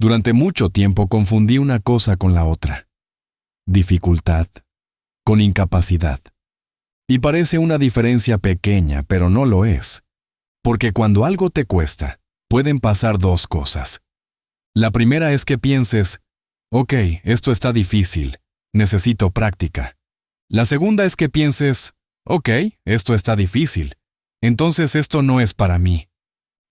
Durante mucho tiempo confundí una cosa con la otra. Dificultad con incapacidad. Y parece una diferencia pequeña, pero no lo es. Porque cuando algo te cuesta, pueden pasar dos cosas. La primera es que pienses, ok, esto está difícil, necesito práctica. La segunda es que pienses, ok, esto está difícil, entonces esto no es para mí.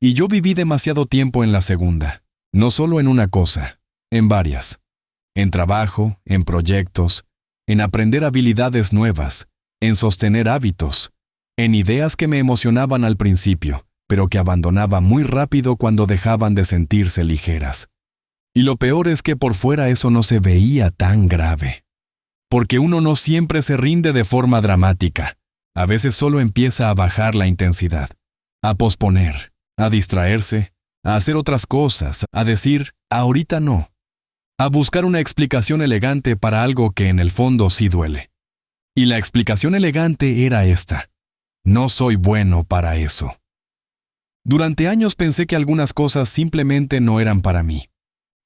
Y yo viví demasiado tiempo en la segunda, no solo en una cosa, en varias. En trabajo, en proyectos, en aprender habilidades nuevas, en sostener hábitos, en ideas que me emocionaban al principio, pero que abandonaba muy rápido cuando dejaban de sentirse ligeras. Y lo peor es que por fuera eso no se veía tan grave. Porque uno no siempre se rinde de forma dramática. A veces solo empieza a bajar la intensidad, a posponer, a distraerse, a hacer otras cosas, a decir, ahorita no. A buscar una explicación elegante para algo que en el fondo sí duele. Y la explicación elegante era esta: no soy bueno para eso. Durante años pensé que algunas cosas simplemente no eran para mí.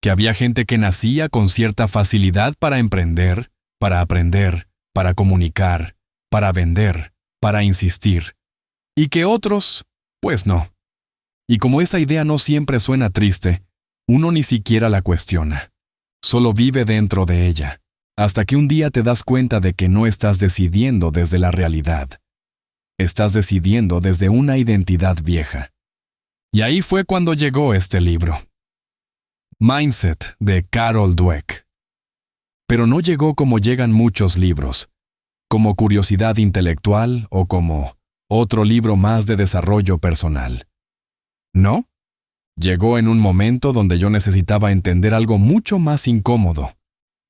Que había gente que nacía con cierta facilidad para emprender, para aprender, para comunicar, para vender, para insistir. Y que otros, pues no. Y como esa idea no siempre suena triste, uno ni siquiera la cuestiona. Solo vive dentro de ella, hasta que un día te das cuenta de que no estás decidiendo desde la realidad. Estás decidiendo desde una identidad vieja. Y ahí fue cuando llegó este libro. Mindset, de Carol Dweck. Pero no llegó como llegan muchos libros, como curiosidad intelectual o como otro libro más de desarrollo personal. ¿No? Llegó en un momento donde yo necesitaba entender algo mucho más incómodo.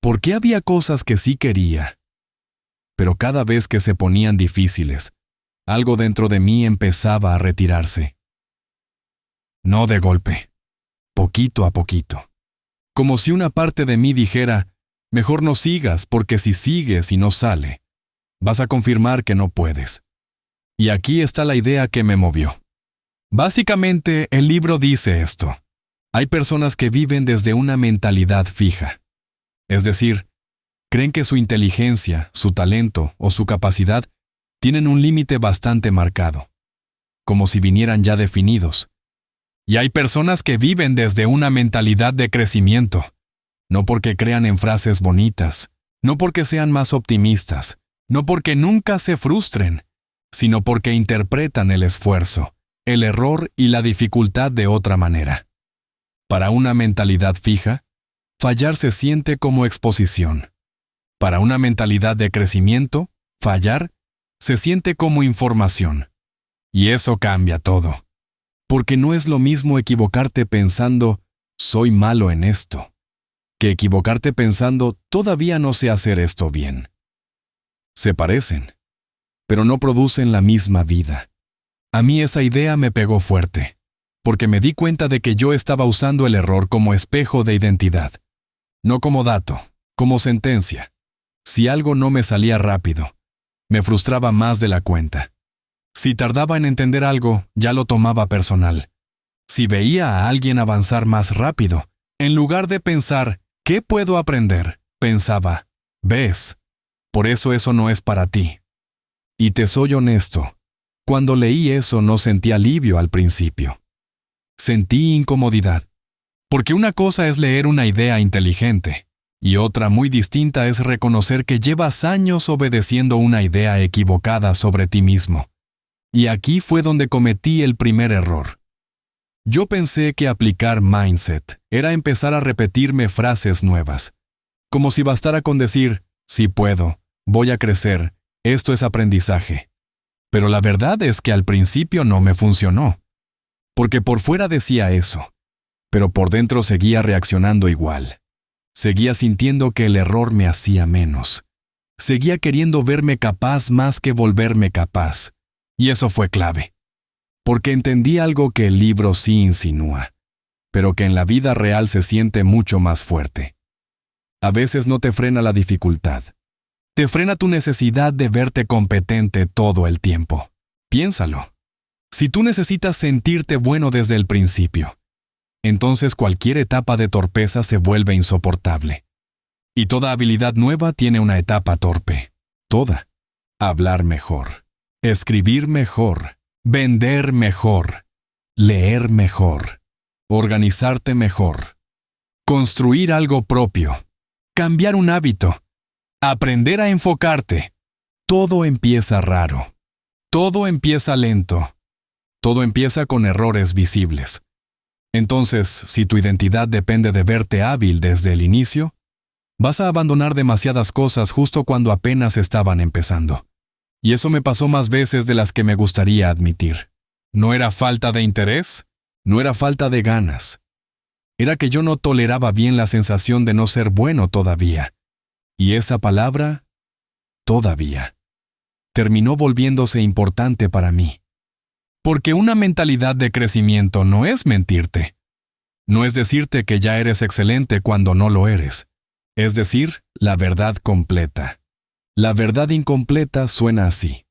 ¿Por qué había cosas que sí quería? Pero cada vez que se ponían difíciles, algo dentro de mí empezaba a retirarse. No de golpe, poquito a poquito. Como si una parte de mí dijera, mejor no sigas, porque si sigues y no sale, vas a confirmar que no puedes. Y aquí está la idea que me movió. Básicamente, el libro dice esto. Hay personas que viven desde una mentalidad fija. Es decir, creen que su inteligencia, su talento o su capacidad tienen un límite bastante marcado, como si vinieran ya definidos. Y hay personas que viven desde una mentalidad de crecimiento, no porque crean en frases bonitas, no porque sean más optimistas, no porque nunca se frustren, sino porque interpretan el esfuerzo, el error y la dificultad de otra manera. Para una mentalidad fija, fallar se siente como exposición. Para una mentalidad de crecimiento, fallar se siente como información. Y eso cambia todo. Porque no es lo mismo equivocarte pensando, soy malo en esto, que equivocarte pensando, todavía no sé hacer esto bien. Se parecen, pero no producen la misma vida. A mí esa idea me pegó fuerte, porque me di cuenta de que yo estaba usando el error como espejo de identidad, no como dato, como sentencia. Si algo no me salía rápido, me frustraba más de la cuenta. Si tardaba en entender algo, ya lo tomaba personal. Si veía a alguien avanzar más rápido, en lugar de pensar, ¿qué puedo aprender?, pensaba, ¿ves? Por eso no es para ti. Y te soy honesto, cuando leí eso no sentí alivio al principio. Sentí incomodidad. Porque una cosa es leer una idea inteligente, y otra muy distinta es reconocer que llevas años obedeciendo una idea equivocada sobre ti mismo. Y aquí fue donde cometí el primer error. Yo pensé que aplicar mindset era empezar a repetirme frases nuevas, como si bastara con decir, sí puedo, voy a crecer, esto es aprendizaje. Pero la verdad es que al principio no me funcionó, porque por fuera decía eso, pero por dentro seguía reaccionando igual. Seguía sintiendo que el error me hacía menos. Seguía queriendo verme capaz más que volverme capaz. Y eso fue clave. Porque entendí algo que el libro sí insinúa, pero que en la vida real se siente mucho más fuerte. A veces no te frena la dificultad. Te frena tu necesidad de verte competente todo el tiempo. Piénsalo. Si tú necesitas sentirte bueno desde el principio, entonces cualquier etapa de torpeza se vuelve insoportable. Y toda habilidad nueva tiene una etapa torpe. Toda. Hablar mejor, escribir mejor, vender mejor, leer mejor, organizarte mejor, construir algo propio, cambiar un hábito, aprender a enfocarte. Todo empieza raro. Todo empieza lento. Todo empieza con errores visibles. Entonces, si tu identidad depende de verte hábil desde el inicio, vas a abandonar demasiadas cosas justo cuando apenas estaban empezando. Y eso me pasó más veces de las que me gustaría admitir. No era falta de interés, no era falta de ganas. Era que yo no toleraba bien la sensación de no ser bueno todavía. Y esa palabra, todavía, terminó volviéndose importante para mí. Porque una mentalidad de crecimiento no es mentirte. No es decirte que ya eres excelente cuando no lo eres. Es decir, la verdad completa. La verdad incompleta suena así.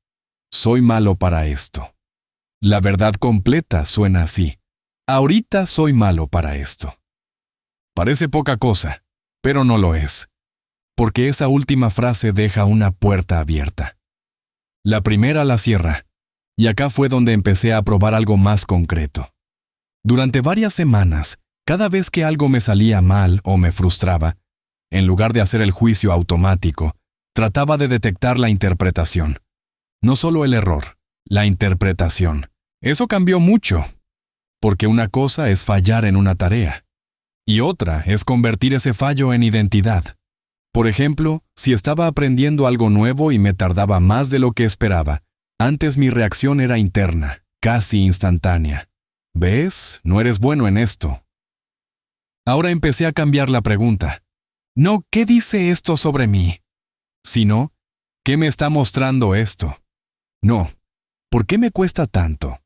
Soy malo para esto. La verdad completa suena así. Ahorita soy malo para esto. Parece poca cosa, pero no lo es. Porque esa última frase deja una puerta abierta. La primera la cierra. Y acá fue donde empecé a probar algo más concreto. Durante varias semanas, cada vez que algo me salía mal o me frustraba, en lugar de hacer el juicio automático, trataba de detectar la interpretación. No solo el error, la interpretación. Eso cambió mucho, porque una cosa es fallar en una tarea, y otra es convertir ese fallo en identidad. Por ejemplo, si estaba aprendiendo algo nuevo y me tardaba más de lo que esperaba, antes mi reacción era interna, casi instantánea. ¿Ves? No eres bueno en esto. Ahora empecé a cambiar la pregunta. No, ¿qué dice esto sobre mí? Sino, ¿qué me está mostrando esto? No, ¿por qué me cuesta tanto?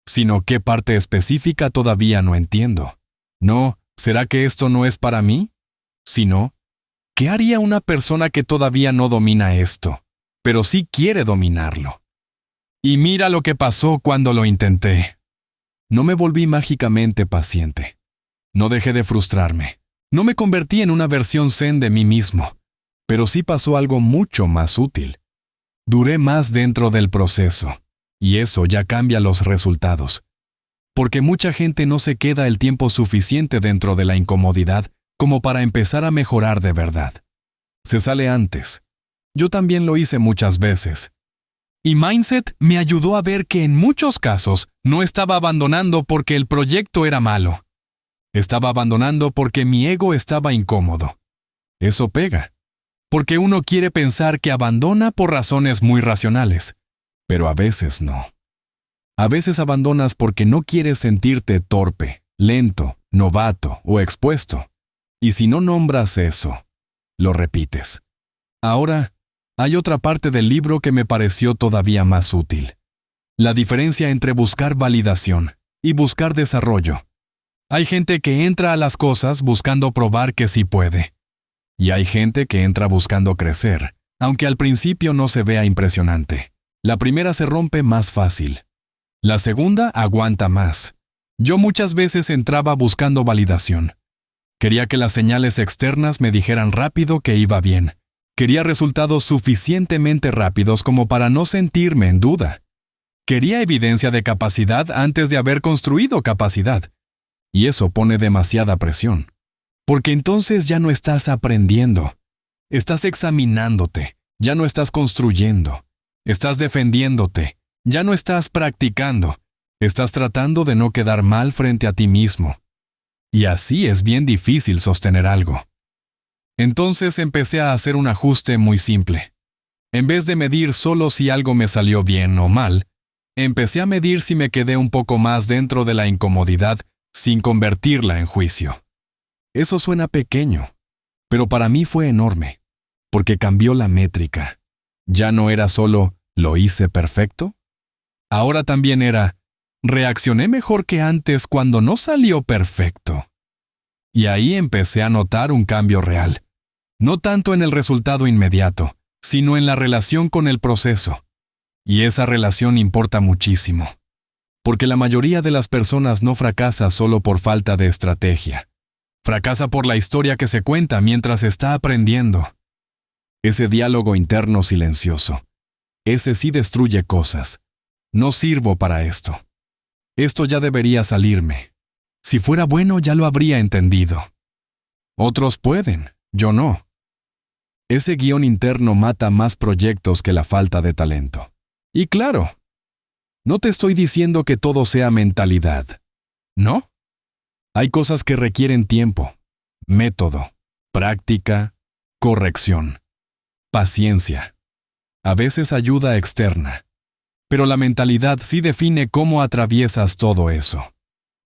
Sino, ¿qué parte específica todavía no entiendo? No, ¿será que esto no es para mí? Sino, ¿qué haría una persona que todavía no domina esto, pero sí quiere dominarlo? Y mira lo que pasó cuando lo intenté. No me volví mágicamente paciente. No dejé de frustrarme. No me convertí en una versión zen de mí mismo. Pero sí pasó algo mucho más útil. Duré más dentro del proceso. Y eso ya cambia los resultados. Porque mucha gente no se queda el tiempo suficiente dentro de la incomodidad como para empezar a mejorar de verdad. Se sale antes. Yo también lo hice muchas veces. Y Mindset me ayudó a ver que en muchos casos no estaba abandonando porque el proyecto era malo. Estaba abandonando porque mi ego estaba incómodo. Eso pega. Porque uno quiere pensar que abandona por razones muy racionales. Pero a veces no. A veces abandonas porque no quieres sentirte torpe, lento, novato o expuesto. Y si no nombras eso, lo repites. Ahora, hay otra parte del libro que me pareció todavía más útil. La diferencia entre buscar validación y buscar desarrollo. Hay gente que entra a las cosas buscando probar que sí puede. Y hay gente que entra buscando crecer, aunque al principio no se vea impresionante. La primera se rompe más fácil. La segunda aguanta más. Yo muchas veces entraba buscando validación. Quería que las señales externas me dijeran rápido que iba bien. Quería resultados suficientemente rápidos como para no sentirme en duda. Quería evidencia de capacidad antes de haber construido capacidad. Y eso pone demasiada presión. Porque entonces ya no estás aprendiendo. Estás examinándote. Ya no estás construyendo. Estás defendiéndote. Ya no estás practicando. Estás tratando de no quedar mal frente a ti mismo. Y así es bien difícil sostener algo. Entonces empecé a hacer un ajuste muy simple. En vez de medir solo si algo me salió bien o mal, empecé a medir si me quedé un poco más dentro de la incomodidad sin convertirla en juicio. Eso suena pequeño, pero para mí fue enorme, porque cambió la métrica. Ya no era solo ¿lo hice perfecto? Ahora también era ¿reaccioné mejor que antes cuando no salió perfecto? Y ahí empecé a notar un cambio real. No tanto en el resultado inmediato, sino en la relación con el proceso. Y esa relación importa muchísimo. Porque la mayoría de las personas no fracasa solo por falta de estrategia. Fracasa por la historia que se cuenta mientras está aprendiendo. Ese diálogo interno silencioso. Ese sí destruye cosas. No sirvo para esto. Esto ya debería salirme. Si fuera bueno ya lo habría entendido. Otros pueden, yo no. Ese guión interno mata más proyectos que la falta de talento. Y claro, no te estoy diciendo que todo sea mentalidad. ¿No? Hay cosas que requieren tiempo, método, práctica, corrección, paciencia. A veces ayuda externa. Pero la mentalidad sí define cómo atraviesas todo eso.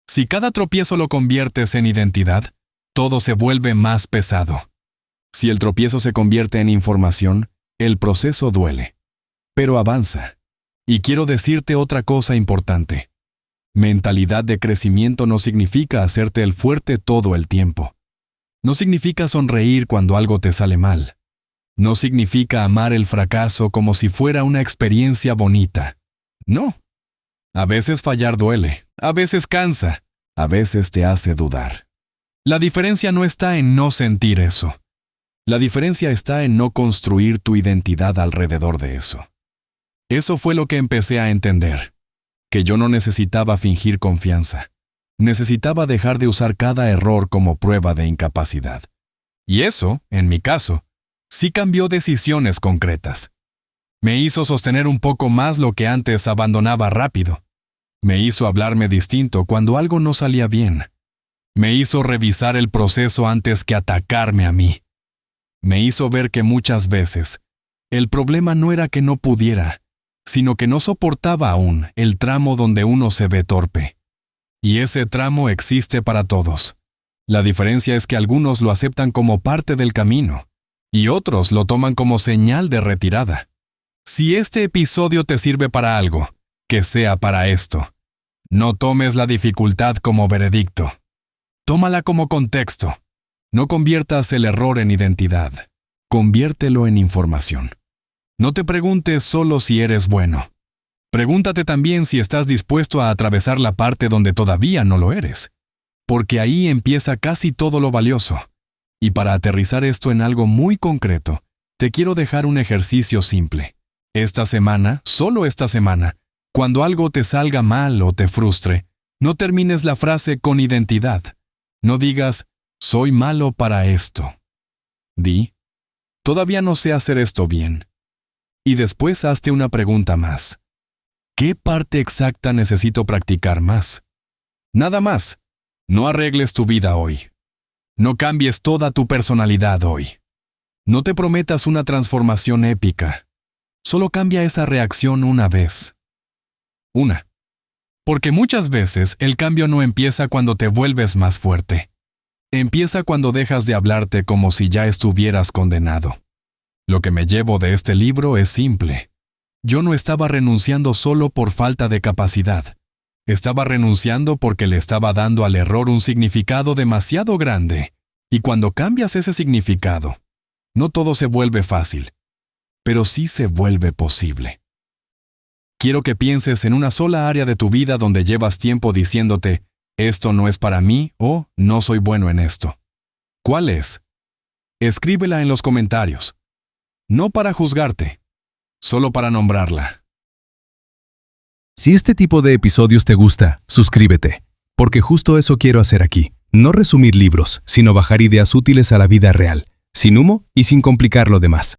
Si cada tropiezo lo conviertes en identidad, todo se vuelve más pesado. Si el tropiezo se convierte en información, el proceso duele. Pero avanza. Y quiero decirte otra cosa importante. Mentalidad de crecimiento no significa hacerte el fuerte todo el tiempo. No significa sonreír cuando algo te sale mal. No significa amar el fracaso como si fuera una experiencia bonita. No. A veces fallar duele, a veces cansa, a veces te hace dudar. La diferencia no está en no sentir eso. La diferencia está en no construir tu identidad alrededor de eso. Eso fue lo que empecé a entender. Que yo no necesitaba fingir confianza. Necesitaba dejar de usar cada error como prueba de incapacidad. Y eso, en mi caso, sí cambió decisiones concretas. Me hizo sostener un poco más lo que antes abandonaba rápido. Me hizo hablarme distinto cuando algo no salía bien. Me hizo revisar el proceso antes que atacarme a mí. Me hizo ver que muchas veces el problema no era que no pudiera, sino que no soportaba aún el tramo donde uno se ve torpe. Y ese tramo existe para todos. La diferencia es que algunos lo aceptan como parte del camino, y otros lo toman como señal de retirada. Si este episodio te sirve para algo, que sea para esto. No tomes la dificultad como veredicto. Tómala como contexto. No conviertas el error en identidad. Conviértelo en información. No te preguntes solo si eres bueno. Pregúntate también si estás dispuesto a atravesar la parte donde todavía no lo eres. Porque ahí empieza casi todo lo valioso. Y para aterrizar esto en algo muy concreto, te quiero dejar un ejercicio simple. Esta semana, solo esta semana, cuando algo te salga mal o te frustre, no termines la frase con identidad. No digas, soy malo para esto. Di, todavía no sé hacer esto bien. Y después hazte una pregunta más. ¿Qué parte exacta necesito practicar más? Nada más. No arregles tu vida hoy. No cambies toda tu personalidad hoy. No te prometas una transformación épica. Solo cambia esa reacción una vez. Una. Porque muchas veces el cambio no empieza cuando te vuelves más fuerte. Empieza cuando dejas de hablarte como si ya estuvieras condenado. Lo que me llevo de este libro es simple. Yo no estaba renunciando solo por falta de capacidad. Estaba renunciando porque le estaba dando al error un significado demasiado grande. Y cuando cambias ese significado, no todo se vuelve fácil, pero sí se vuelve posible. Quiero que pienses en una sola área de tu vida donde llevas tiempo diciéndote, esto no es para mí o no soy bueno en esto. ¿Cuál es? Escríbela en los comentarios. No para juzgarte, solo para nombrarla. Si este tipo de episodios te gusta, suscríbete, porque justo eso quiero hacer aquí. No resumir libros, sino bajar ideas útiles a la vida real, sin humo y sin complicar lo demás.